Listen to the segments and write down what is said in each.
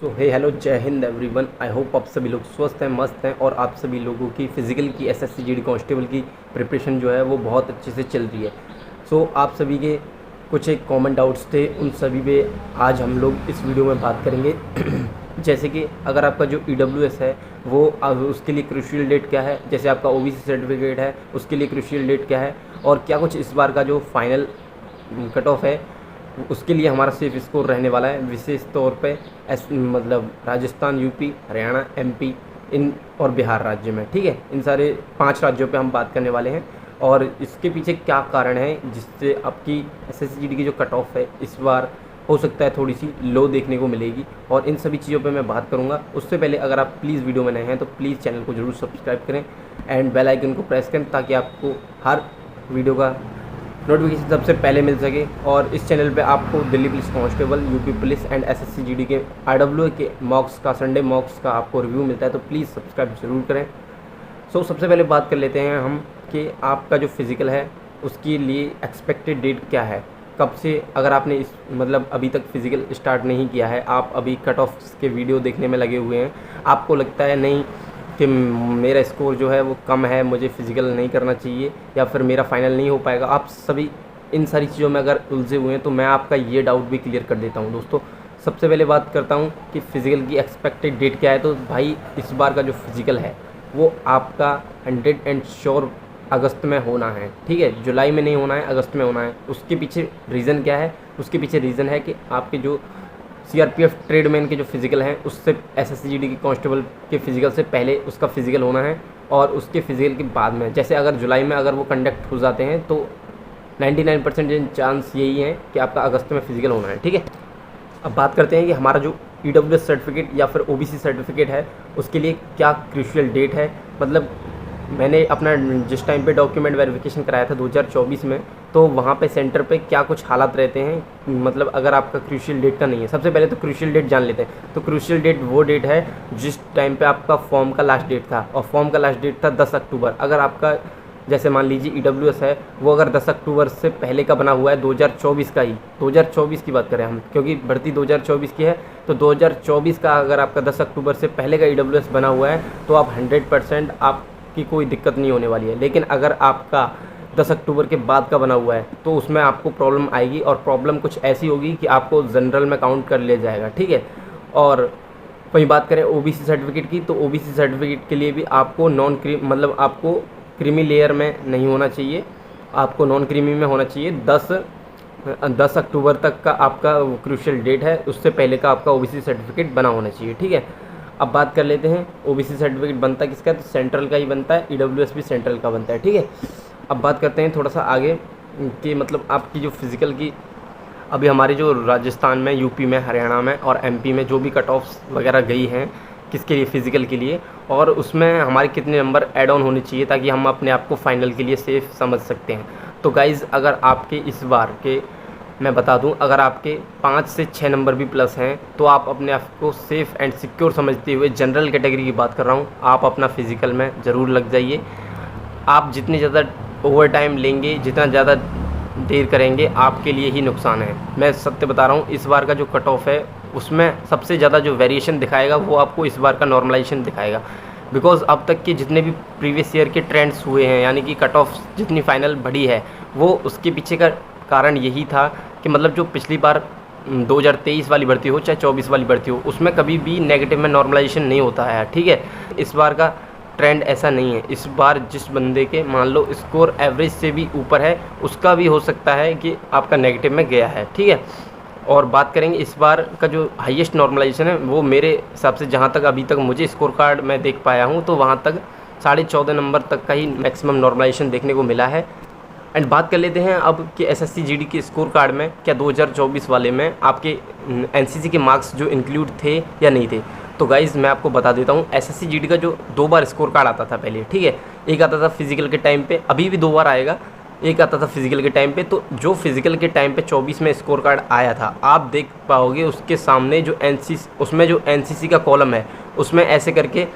सो हे hello जय Hind everyone. I hope आप सभी लोग स्वस्थ हैं, मस्त हैं और आप सभी लोगों की फ़िज़िकल की एसएससी जीडी कांस्टेबल की प्रिपरेशन जो है वो बहुत अच्छे से चल रही है। सो आप सभी के कुछ एक कॉमन डाउट्स थे, उन सभी पे आज हम लोग इस वीडियो में बात करेंगे। जैसे कि अगर आपका जो ईडब्ल्यूएस है वो उसके लिए क्रूशियल डेट क्या है, जैसे आपका ओबीसी सर्टिफिकेट है उसके लिए क्रूशियल डेट क्या है, और क्या कुछ इस बार का जो फाइनल कट ऑफ है उसके लिए हमारा सेफ स्कोर रहने वाला है। विशेष तौर पे मतलब राजस्थान, यूपी, हरियाणा, एमपी इन और बिहार राज्य में, ठीक है, इन सारे 5 राज्यों पे हम बात करने वाले हैं और इसके पीछे क्या कारण है जिससे आपकी एसएससी जीडी की जो कट ऑफ है इस बार हो सकता है थोड़ी सी लो देखने को मिलेगी, और इन सभी चीज़ों पे मैं बात करूँगा। उससे पहले अगर आप प्लीज़ वीडियो में नए हैं तो प्लीज़ चैनल को ज़रूर सब्सक्राइब करें एंड बेल आइकन को प्रेस करें ताकि आपको हर वीडियो का नोटिफिकेशन सबसे पहले मिल सके। और इस चैनल पे आपको Delhi police constable, UP police and SSC GD के आरडब्ल्यू के मॉक्स का, संडे मॉक्स का आपको रिव्यू मिलता है, तो प्लीज़ सब्सक्राइब ज़रूर करें। सबसे पहले बात कर लेते हैं हम कि आपका जो फिज़िकल है उसके लिए एक्सपेक्टेड डेट क्या है, कब से। अगर आपने इस मतलब अभी तक फिज़िकल स्टार्ट नहीं किया है, आप अभी कट ऑफ के वीडियो देखने में लगे हुए हैं, आपको लगता है नहीं कि मेरा स्कोर जो है वो कम है, मुझे फ़िज़िकल नहीं करना चाहिए या फिर मेरा फाइनल नहीं हो पाएगा, आप सभी इन सारी चीज़ों में अगर उलझे हुए हैं तो मैं आपका ये डाउट भी क्लियर कर देता हूँ। दोस्तों सबसे पहले बात करता हूँ कि फ़िज़िकल की एक्सपेक्टेड डेट क्या है। तो भाई इस बार का जो फिज़िकल है वो आपका 100% श्योर अगस्त में होना है, ठीक है, जुलाई में नहीं होना है, अगस्त में होना है। उसके पीछे रीज़न क्या है? उसके पीछे रीज़न है कि आपके जो सीआरपीएफ ट्रेडमैन के जो फिज़िकल हैं उससे एसएससी जीडी की कांस्टेबल के फिज़िकल से पहले उसका फिज़िकल होना है, और उसके फिज़िकल के बाद में, जैसे अगर जुलाई में अगर वो कंडक्ट हो जाते हैं तो 99% चांस यही है कि आपका अगस्त में फिज़िकल होना है, ठीक है। अब बात करते हैं कि हमारा जो ईडब्ल्यूएस सर्टिफिकेट या फिर ओबीसी सर्टिफिकेट है उसके लिए क्या क्रूशियल डेट है। मतलब मैंने अपना जिस टाइम पे डॉक्यूमेंट वेरिफिकेशन कराया था 2024 में, तो वहाँ पे सेंटर पे क्या कुछ हालात रहते हैं, मतलब अगर आपका क्रूशियल डेट का नहीं है। सबसे पहले तो क्रूशियल डेट जान लेते हैं। तो क्रूशियल डेट वो डेट है जिस टाइम पे आपका फॉर्म का लास्ट डेट था, और फॉर्म का लास्ट डेट था 10 अक्टूबर। अगर आपका जैसे मान लीजिए ईडब्ल्यूएस है वो अगर 10 अक्टूबर से पहले का बना हुआ है, 2024 का ही, 2024 की बात करें हम क्योंकि भर्ती 2024 की है, तो 2024 का अगर आपका 10 अक्टूबर से पहले का ईडब्ल्यूएस बना हुआ है तो आप 100% आपकी कोई दिक्कत नहीं होने वाली है। लेकिन अगर आपका 10 अक्टूबर के बाद का बना हुआ है तो उसमें आपको प्रॉब्लम आएगी, और प्रॉब्लम कुछ ऐसी होगी कि आपको जनरल में काउंट कर लिया जाएगा, ठीक है। और वहीं बात करें ओबीसी सर्टिफिकेट की, तो ओबीसी सर्टिफिकेट के लिए भी आपको मतलब आपको क्रीमी लेयर में नहीं होना चाहिए, आपको नॉन क्रीमी में होना चाहिए। 10 अक्टूबर तक का आपका क्रूशियल डेट है, उससे पहले का आपका ओबीसी सर्टिफिकेट बना होना चाहिए, ठीक है। अब बात कर लेते हैं ओबीसी सर्टिफिकेट बनता किसका है, तो सेंट्रल का ही बनता है, ईडब्ल्यूएस भी सेंट्रल का बनता है, ठीक है। अब बात करते हैं थोड़ा सा आगे कि मतलब आपकी जो फिज़िकल की अभी हमारे जो राजस्थान में, यूपी में, हरियाणा में और एमपी में जो भी कट ऑफ्स वगैरह गई हैं किसके लिए, फ़िज़िकल के लिए, और उसमें हमारे कितने नंबर ऐड ऑन होने चाहिए ताकि हम अपने आप को फाइनल के लिए सेफ़ समझ सकते हैं। तो गाइज़ अगर आपके इस बार के मैं बता दूं, अगर आपके 5 से 6 नंबर भी प्लस हैं तो आप अपने आप को सेफ़ एंड सिक्योर समझते हुए, जनरल कैटेगरी की बात कर रहा हूं, आप अपना फ़िज़िकल में ज़रूर लग जाइए। आप जितनी ज़्यादा ओवर टाइम लेंगे, जितना ज़्यादा देर करेंगे, आपके लिए ही नुकसान है। मैं सत्य बता रहा हूँ, इस बार का जो कट ऑफ है उसमें सबसे ज़्यादा जो वेरिएशन दिखाएगा वो आपको इस बार का नॉर्मलाइजेशन दिखाएगा। बिकॉज़ अब तक के जितने भी प्रीवियस ईयर के ट्रेंड्स हुए हैं, यानी कि कट ऑफ जितनी फाइनल बढ़ी है, वो उसके पीछे का कारण यही था कि मतलब जो पिछली बार 2023 वाली भर्ती हो चाहे 24 वाली भर्ती हो, उसमें कभी भी नेगेटिव में नॉर्मलाइजेशन नहीं होता है, ठीक है। इस बार का ट्रेंड ऐसा नहीं है। इस बार जिस बंदे के मान लो स्कोर एवरेज से भी ऊपर है, उसका भी हो सकता है कि आपका नेगेटिव में गया है, ठीक है। और बात करेंगे इस बार का जो हाईएस्ट नॉर्मलाइजेशन है, वो मेरे हिसाब से जहाँ तक अभी तक मुझे स्कोर कार्ड मैं देख पाया हूँ तो वहाँ तक 14.5 नंबर तक का ही मैक्सिमम नॉर्मलाइजेशन देखने को मिला है। एंड बात कर लेते हैं अब कि एसएससी जीडी के स्कोर कार्ड में क्या 2024 वाले में आपके एनसीसी के मार्क्स जो इंक्लूड थे या नहीं थे। तो गाइज़ मैं आपको बता देता हूँ, एसएससी जीडी का जो 2 बार स्कोर कार्ड आता था पहले, ठीक है, एक आता था फिज़िकल के टाइम पे, अभी भी 2 बार आएगा, एक आता था फिज़िकल के टाइम पे। तो जो फिज़िकल के टाइम पे 24 में स्कोर कार्ड आया था, आप देख पाओगे उसके सामने जो उसमें जो एनसीसी का कॉलम है उसमें ऐसे करके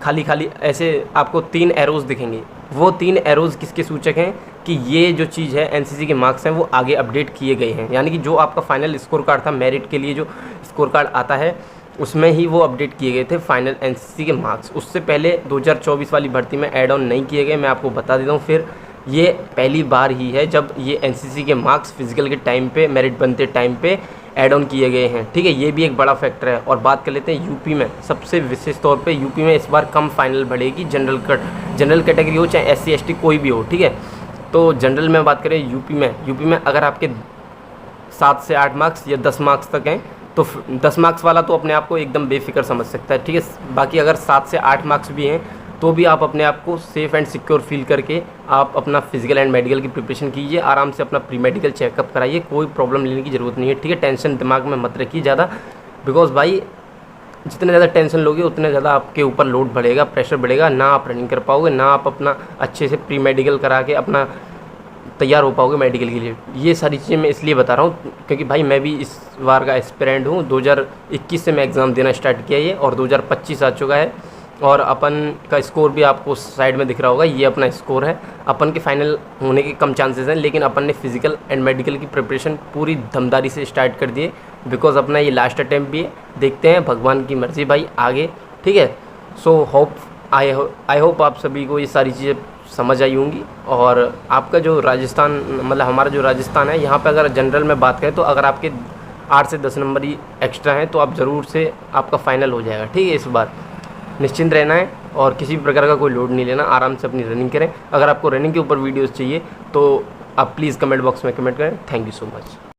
खाली खाली ऐसे आपको 3 एरोज़ दिखेंगे। वो 3 एरोज़ किसके सूचक हैं कि ये जो चीज़ है एनसीसी के मार्क्स हैं वो आगे अपडेट किए गए हैं। यानी कि जो आपका फाइनल स्कोर कार्ड था, मेरिट के लिए जो स्कोर कार्ड आता है उसमें ही वो अपडेट किए गए थे फाइनल एनसीसी के मार्क्स। उससे पहले 2024 वाली भर्ती में ऐड ऑन नहीं किए गए। मैं आपको बता देता हूँ, फिर ये पहली बार ही है जब ये एनसीसी के मार्क्स फिजिकल के टाइम पे, मेरिट बनते टाइम पे ऐड ऑन किए गए हैं, ठीक है। ये भी एक बड़ा फैक्टर है। और बात कर लेते हैं यूपी में, सबसे विशेष तौर पे यूपी में इस बार कम फाइनल बढ़ेगी, जनरल कैटेगरी हो चाहे SC ST कोई भी हो, ठीक है। तो जनरल में बात करें यूपी में अगर आपके 7 से 8 मार्क्स या 10 मार्क्स तक हैं तो 10 मार्क्स वाला तो अपने आप को एकदम बेफिक्र समझ सकता है, ठीक है। बाकी अगर 7 से 8 मार्क्स भी हैं तो भी आप अपने आप को सेफ़ एंड सिक्योर फील करके आप अपना फिजिकल एंड मेडिकल की प्रिपरेशन कीजिए, आराम से अपना प्री मेडिकल चेकअप कराइए, कोई प्रॉब्लम लेने की ज़रूरत नहीं है, ठीक है। टेंशन दिमाग में मत रखिए ज़्यादा, बिकॉज भाई जितने ज़्यादा टेंशन लोगे उतने ज़्यादा आपके ऊपर लोड बढ़ेगा, प्रेशर बढ़ेगा, ना आप रनिंग कर पाओगे, ना आप अपना अच्छे से प्री मेडिकल करा के अपना तैयार हो पाओगे मेडिकल के लिए। ये सारी चीज़ें मैं इसलिए बता रहा हूँ क्योंकि भाई मैं भी इस बार का एस्पिरेंट हूँ। 2021 से मैं एग्ज़ाम देना स्टार्ट किया ये, और 2025 आ चुका है, और अपन का स्कोर भी आपको साइड में दिख रहा होगा, ये अपना स्कोर है। अपन के फाइनल होने के कम चांसेस हैं, लेकिन अपन ने फिजिकल एंड मेडिकल की प्रिपरेशन पूरी दमदारी से स्टार्ट कर दिए, बिकॉज अपना ये लास्ट अटैम्प्ट भी है। देखते हैं, भगवान की मर्ज़ी भाई आगे, ठीक है। सो आई होप आप सभी को ये सारी चीज़ें समझ आई होंगी। और आपका जो राजस्थान, मतलब हमारा जो राजस्थान है, यहाँ पे अगर जनरल में बात करें तो अगर आपके 8 से 10 नंबर ही एक्स्ट्रा हैं तो आप ज़रूर से आपका फाइनल हो जाएगा, ठीक है। इस बार निश्चिंत रहना है और किसी भी प्रकार का कोई लोड नहीं लेना, आराम से अपनी रनिंग करें। अगर आपको रनिंग के ऊपर वीडियोज़ चाहिए तो आप प्लीज़ कमेंट बॉक्स में कमेंट करें। Thank you so much.